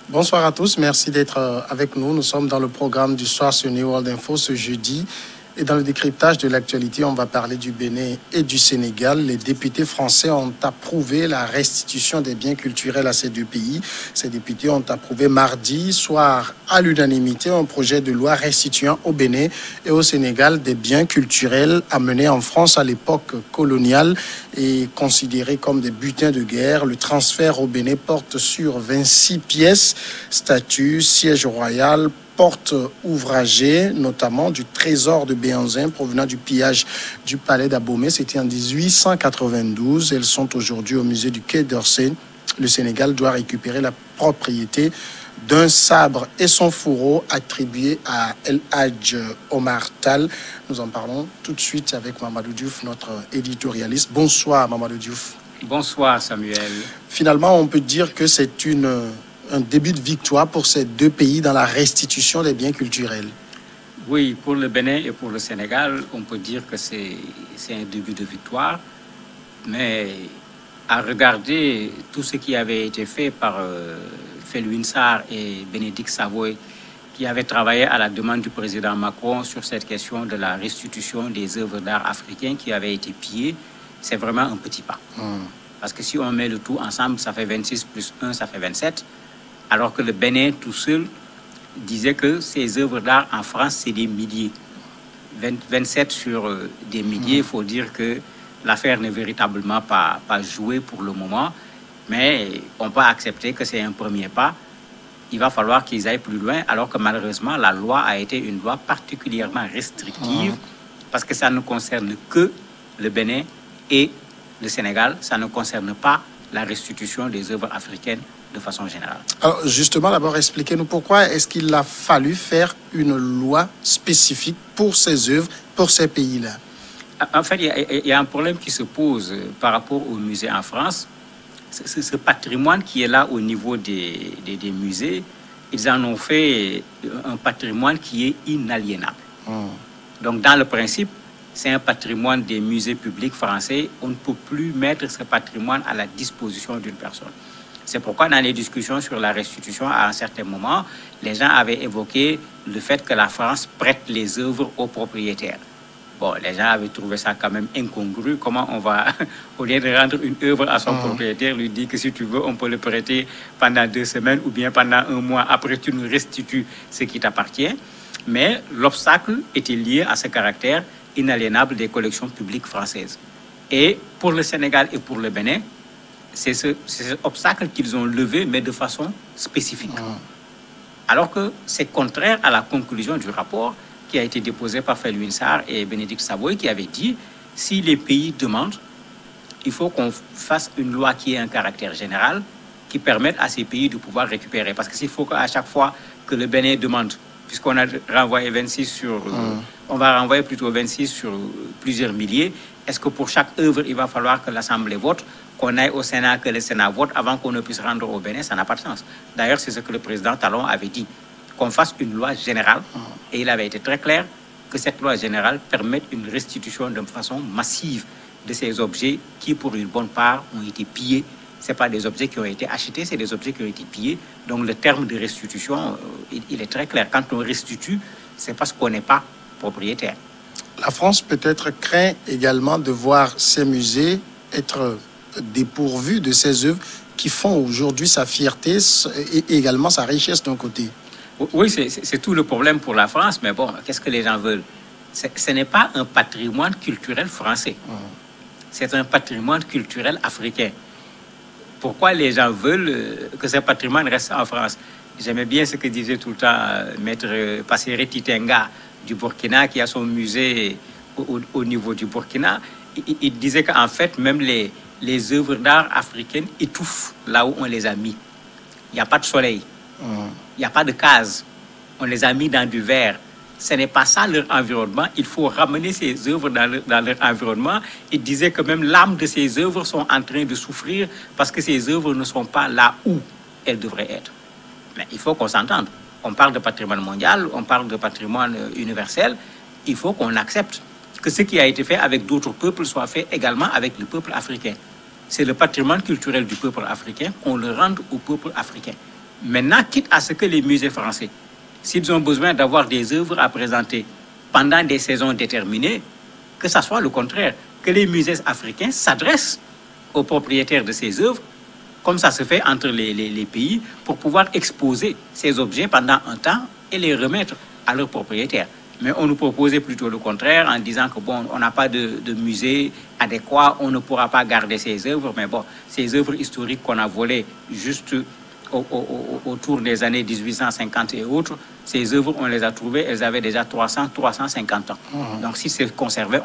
Bonsoir à tous, merci d'être avec nous. Nous sommes dans le programme du soir sur New World Info ce jeudi. Et dans le décryptage de l'actualité, on va parler du Bénin et du Sénégal. Les députés français ont approuvé la restitution des biens culturels à ces deux pays. Ces députés ont approuvé mardi soir à l'unanimité un projet de loi restituant au Bénin et au Sénégal des biens culturels amenés en France à l'époque coloniale et considérés comme des butins de guerre. Le transfert au Bénin porte sur 26 pièces, statues, siège royal, portes ouvragées, notamment du trésor de Béhanzin provenant du pillage du palais d'Abomey. C'était en 1892. Elles sont aujourd'hui au musée du Quai d'Orsay. Le Sénégal doit récupérer la propriété d'un sabre et son fourreau attribué à El Hadj Omar Tal. Nous en parlons tout de suite avec Mamadou Diouf, notre éditorialiste. Bonsoir Mamadou Diouf. Bonsoir Samuel. Finalement, on peut dire que c'est un début de victoire pour ces deux pays dans la restitution des biens culturels. Oui, pour le Bénin et pour le Sénégal, on peut dire que c'est un début de victoire. Mais à regarder tout ce qui avait été fait par Felwine Sarr et Bénédicte Savoy, qui avaient travaillé à la demande du président Macron sur cette question de la restitution des œuvres d'art africains qui avaient été pillées, c'est vraiment un petit pas. Parce que si on met le tout ensemble, ça fait 26 plus 1, ça fait 27. Alors que le Bénin tout seul disait que ces œuvres d'art en France, c'est des milliers. 27 sur des milliers, il faut dire que l'affaire n'est véritablement pas jouée pour le moment. Mais on peut accepter que c'est un premier pas. Il va falloir qu'ils aillent plus loin, alors que malheureusement, la loi a été une loi particulièrement restrictive, parce que ça ne concerne que le Bénin et le Sénégal. Ça ne concerne pas la restitution des œuvres africaines de façon générale. Alors justement, d'abord, expliquez-nous pourquoi est-ce qu'il a fallu faire une loi spécifique pour ces œuvres, pour ces pays-là? En fait, il y a un problème qui se pose par rapport aux musées en France. Ce patrimoine qui est là au niveau des musées, ils en ont fait un patrimoine qui est inaliénable. Donc, dans le principe, c'est un patrimoine des musées publics français. On ne peut plus mettre ce patrimoine à la disposition d'une personne. C'est pourquoi dans les discussions sur la restitution, à un certain moment, les gens avaient évoqué le fait que la France prête les œuvres aux propriétaires. Bon, les gens avaient trouvé ça quand même incongru. Comment on va, au lieu de rendre une œuvre à son propriétaire, lui dire que si tu veux, on peut le prêter pendant 2 semaines ou bien pendant 1 mois. Après, tu nous restitues ce qui t'appartient. Mais l'obstacle était lié à ce caractère inaliénable des collections publiques françaises. Et pour le Sénégal et pour le Bénin, c'est cet obstacle qu'ils ont levé, mais de façon spécifique. Alors que c'est contraire à la conclusion du rapport qui a été déposé par Felwine Sarr et Bénédicte Savoy, qui avait dit, si les pays demandent, il faut qu'on fasse une loi qui ait un caractère général, qui permette à ces pays de pouvoir récupérer. Parce que s'il faut qu'à chaque fois que le Bénin demande, puisqu'on a renvoyé 26 sur... on va renvoyer plutôt 26 sur plusieurs milliers, est-ce que pour chaque œuvre, il va falloir que l'Assemblée vote, qu'on aille au Sénat, que le Sénat vote avant qu'on ne puisse rendre au Bénin? Ça n'a pas de sens. D'ailleurs, c'est ce que le président Talon avait dit, qu'on fasse une loi générale. Et il avait été très clair que cette loi générale permette une restitution de façon massive de ces objets qui, pour une bonne part, ont été pillés. Ce pas des objets qui ont été achetés, c'est des objets qui ont été pillés. Donc le terme de restitution, il est très clair. Quand on restitue, c'est parce qu'on n'est pas propriétaire. La France peut-être craint également de voir ces musées être dépourvus de ces œuvres qui font aujourd'hui sa fierté et également sa richesse d'un côté. Oui, c'est tout le problème pour la France, mais bon, qu'est-ce que les gens veulent? Ce n'est pas un patrimoine culturel français. C'est un patrimoine culturel africain. Pourquoi les gens veulent que ce patrimoine reste en France? J'aimais bien ce que disait tout le temps Maître Passéré Titenga du Burkina, qui a son musée au niveau du Burkina. Il disait qu'en fait, même les œuvres d'art africaines étouffent là où on les a mis. Il n'y a pas de soleil. Il n'y a pas de cases. On les a mis dans du verre. Ce n'est pas ça leur environnement. Il faut ramener ces œuvres dans leur environnement. Il disait que même l'âme de ces œuvres sont en train de souffrir parce que ces œuvres ne sont pas là où elles devraient être. Mais il faut qu'on s'entende. On parle de patrimoine mondial, on parle de patrimoine universel. Il faut qu'on accepte que ce qui a été fait avec d'autres peuples soit fait également avec le peuple africain. C'est le patrimoine culturel du peuple africain qu'on le rende au peuple africain. Maintenant, quitte à ce que les musées français, s'ils ont besoin d'avoir des œuvres à présenter pendant des saisons déterminées, que ça soit le contraire, que les musées africains s'adressent aux propriétaires de ces œuvres, comme ça se fait entre les pays, pour pouvoir exposer ces objets pendant un temps et les remettre à leurs propriétaires. Mais on nous proposait plutôt le contraire en disant que bon, on n'a pas de musée adéquat, on ne pourra pas garder ces œuvres, mais bon, ces œuvres historiques qu'on a volées juste autour des années 1850 et autres, ces œuvres, on les a trouvées, elles avaient déjà 350 ans. Donc si c'est conservé,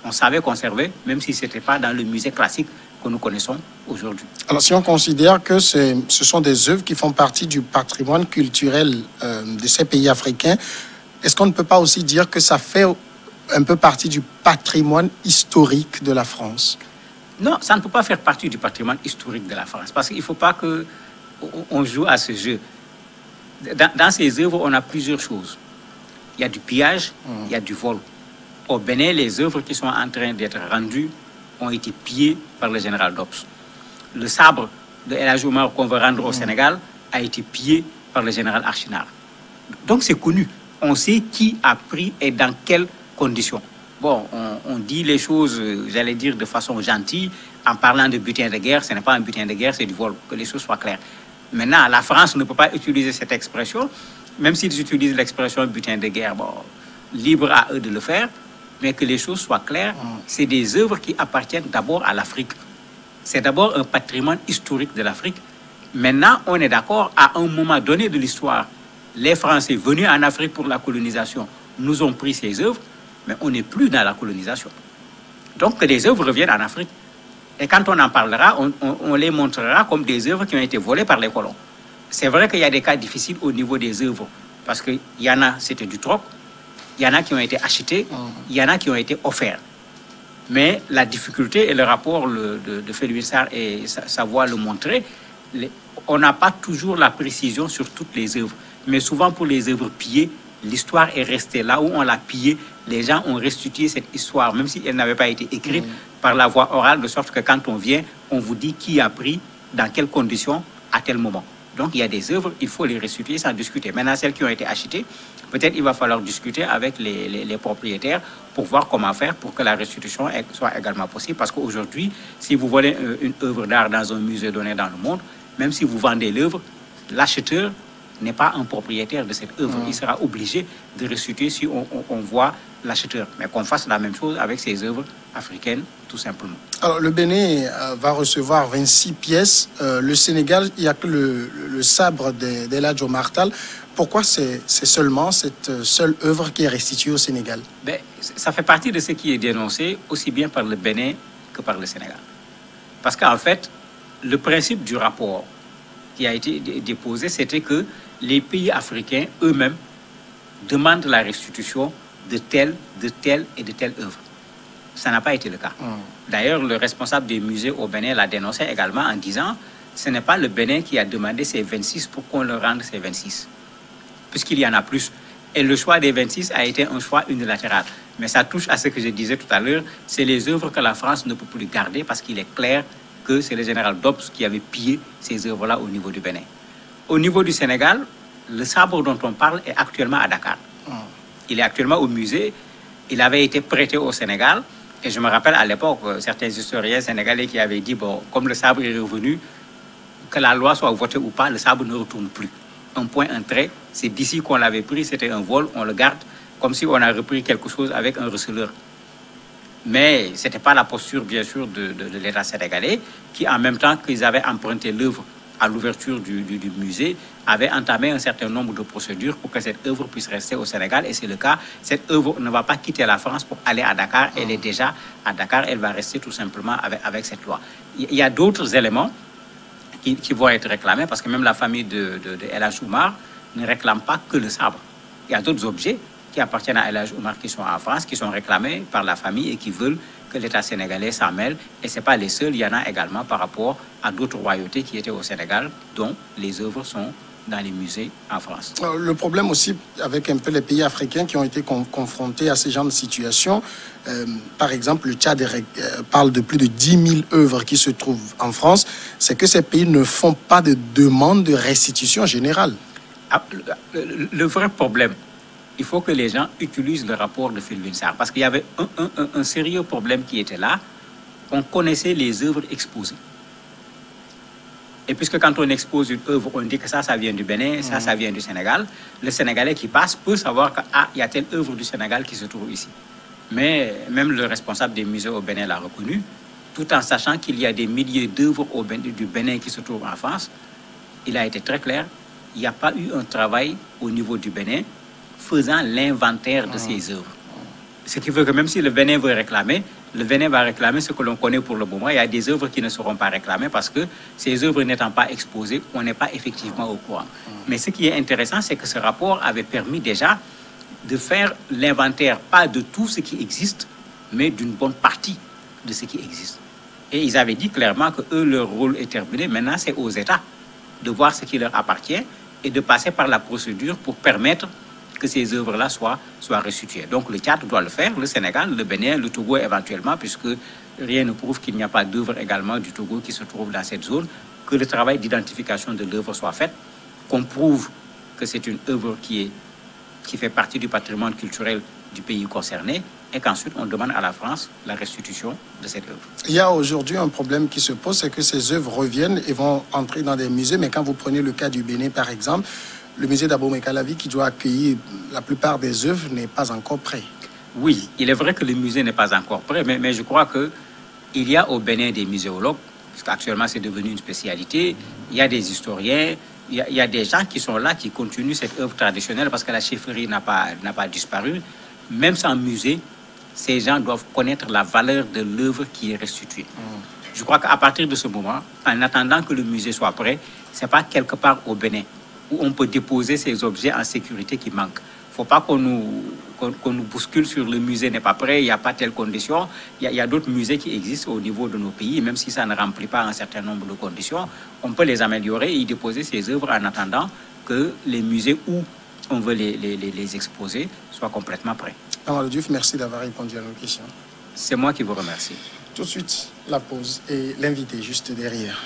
on savait conserver, même si ce n'était pas dans le musée classique que nous connaissons aujourd'hui. Alors si on considère que ce sont des œuvres qui font partie du patrimoine culturel de ces pays africains, est-ce qu'on ne peut pas aussi dire que ça fait un peu partie du patrimoine historique de la France? Non, ça ne peut pas faire partie du patrimoine historique de la France, parce qu'il ne faut pas qu'on joue à ce jeu. Dans ces œuvres, on a plusieurs choses. Il y a du pillage, il y a du vol. Au Bénin, les œuvres qui sont en train d'être rendues ont été pillées par le général Dobbs. Le sabre de El Hadji Omar qu'on veut rendre au Sénégal a été pillé par le général Archinard. Donc c'est connu. On sait qui a pris et dans quelles conditions. Bon, on dit les choses, j'allais dire, de façon gentille, en parlant de butin de guerre. Ce n'est pas un butin de guerre, c'est du vol, que les choses soient claires. Maintenant, la France ne peut pas utiliser cette expression, même s'ils utilisent l'expression butin de guerre, bon, libre à eux de le faire, mais que les choses soient claires, c'est des œuvres qui appartiennent d'abord à l'Afrique. C'est d'abord un patrimoine historique de l'Afrique. Maintenant, on est d'accord, à un moment donné de l'histoire, les Français venus en Afrique pour la colonisation nous ont pris ces œuvres, mais on n'est plus dans la colonisation. Donc, que les œuvres reviennent en Afrique. Et quand on en parlera, on les montrera comme des œuvres qui ont été volées par les colons. C'est vrai qu'il y a des cas difficiles au niveau des œuvres, parce qu'il y en a, c'était du troc, il y en a qui ont été achetés, il y en a qui ont été offerts. Mais la difficulté et le rapport de Félix Sarr et sa voix le montrer, on n'a pas toujours la précision sur toutes les œuvres. Mais souvent pour les œuvres pillées, l'histoire est restée là où on l'a pillée. Les gens ont restitué cette histoire, même si elle n'avait pas été écrite par la voie orale, de sorte que quand on vient, on vous dit qui a pris, dans quelles conditions, à tel moment. Donc il y a des œuvres, il faut les restituer sans discuter. Maintenant, celles qui ont été achetées, peut-être il va falloir discuter avec les propriétaires pour voir comment faire pour que la restitution soit également possible. Parce qu'aujourd'hui, si vous volez une œuvre d'art dans un musée donné dans le monde, même si vous vendez l'œuvre, l'acheteur n'est pas un propriétaire de cette œuvre. Il sera obligé de restituer si on voit l'acheteur. Mais qu'on fasse la même chose avec ces œuvres africaines, tout simplement. Alors, le Bénin va recevoir 26 pièces. Le Sénégal, il n'y a que le sabre d'El Hadji Omar Tall. Pourquoi c'est seulement cette seule œuvre qui est restituée au Sénégal? Ben, ça fait partie de ce qui est dénoncé aussi bien par le Bénin que par le Sénégal. Parce qu'en fait, le principe du rapport qui a été déposé, c'était que les pays africains eux-mêmes demandent la restitution de telle et de telle œuvre. Ça n'a pas été le cas. D'ailleurs, le responsable des musées au Bénin l'a dénoncé également en disant ce n'est pas le Bénin qui a demandé ces 26 pour qu'on leur rende ces 26, puisqu'il y en a plus. Et le choix des 26 a été un choix unilatéral. Mais ça touche à ce que je disais tout à l'heure, c'est les œuvres que la France ne peut plus garder parce qu'il est clair que c'est le général Dobbs qui avait pillé ces œuvres-là au niveau du Bénin. Au niveau du Sénégal, le sabre dont on parle est actuellement à Dakar. Il est actuellement au musée. Il avait été prêté au Sénégal. Et je me rappelle à l'époque, certains historiens sénégalais qui avaient dit, bon, comme le sabre est revenu, que la loi soit votée ou pas, le sabre ne retourne plus. Un point, un trait, c'est d'ici qu'on l'avait pris, c'était un vol, on le garde, comme si on a repris quelque chose avec un receleur. Mais ce n'était pas la posture, bien sûr, de l'État sénégalais, qui, en même temps qu'ils avaient emprunté l'œuvre à l'ouverture du musée, avait entamé un certain nombre de procédures pour que cette œuvre puisse rester au Sénégal. Et c'est le cas. Cette œuvre ne va pas quitter la France pour aller à Dakar. Elle est déjà à Dakar. Elle va rester tout simplement avec cette loi. Il y a d'autres éléments qui vont être réclamés, parce que même la famille de El Hadji Omar ne réclame pas que le sabre. Il y a d'autres objets qui appartiennent à El Hadji Omar qui sont en France, qui sont réclamés par la famille et qui veulent que l'État sénégalais s'en mêle. Et ce n'est pas les seuls, il y en a également par rapport à d'autres royautés qui étaient au Sénégal, dont les œuvres sont dans les musées en France. Le problème aussi avec un peu les pays africains qui ont été confrontés à ce genre de situation, par exemple le Tchad parle de plus de 10 000 œuvres qui se trouvent en France, c'est que ces pays ne font pas de demande de restitution générale. Le vrai problème, il faut que les gens utilisent le rapport de Philbin Sarr, parce qu'il y avait un sérieux problème qui était là. On connaissait les œuvres exposées. Et puisque quand on expose une œuvre, on dit que ça vient du Bénin, ça vient du Sénégal, le Sénégalais qui passe peut savoir qu'il y a telle œuvre du Sénégal qui se trouve ici. Mais même le responsable des musées au Bénin l'a reconnu, tout en sachant qu'il y a des milliers d'œuvres du Bénin qui se trouvent en France. Il a été très clair, il n'y a pas eu un travail au niveau du Bénin faisant l'inventaire de ces œuvres. Ce qui veut que même si le Bénin veut réclamer, le Bénin va réclamer ce que l'on connaît pour le moment. Il y a des œuvres qui ne seront pas réclamées parce que ces œuvres n'étant pas exposées, on n'est pas effectivement au courant. Mais ce qui est intéressant, c'est que ce rapport avait permis déjà de faire l'inventaire, pas de tout ce qui existe, mais d'une bonne partie de ce qui existe. Et ils avaient dit clairement que eux, leur rôle est terminé. Maintenant, c'est aux États de voir ce qui leur appartient et de passer par la procédure pour permettre que ces œuvres-là soient restituées. Donc le Tchad doit le faire, le Sénégal, le Bénin, le Togo éventuellement, puisque rien ne prouve qu'il n'y a pas d'œuvre également du Togo qui se trouve dans cette zone, que le travail d'identification de l'œuvre soit fait, qu'on prouve que c'est une œuvre qui fait partie du patrimoine culturel du pays concerné, et qu'ensuite on demande à la France la restitution de cette œuvre. Il y a aujourd'hui un problème qui se pose, c'est que ces œuvres reviennent et vont entrer dans des musées, mais quand vous prenez le cas du Bénin par exemple, le musée d'Abomey-Calavi qui doit accueillir la plupart des œuvres n'est pas encore prêt. Oui, il est vrai que le musée n'est pas encore prêt, mais je crois qu'il y a au Bénin des muséologues, parce qu'actuellement c'est devenu une spécialité, il y a des historiens, il y a des gens qui sont là, qui continuent cette œuvre traditionnelle parce que la chefferie n'a pas disparu. Même sans musée, ces gens doivent connaître la valeur de l'œuvre qui est restituée. Je crois qu'à partir de ce moment, en attendant que le musée soit prêt, ce n'est pas quelque part au Bénin où on peut déposer ces objets en sécurité qui manquent. Il ne faut pas qu'on nous bouscule sur le musée n'est pas prêt, il n'y a pas telle condition. Il y a d'autres musées qui existent au niveau de nos pays, même si ça ne remplit pas un certain nombre de conditions, on peut les améliorer et y déposer ces œuvres en attendant que les musées où on veut les exposer soient complètement prêts. Amadou Diouf, merci d'avoir répondu à nos questions. C'est moi qui vous remercie. Tout de suite, la pause et l'invité juste derrière.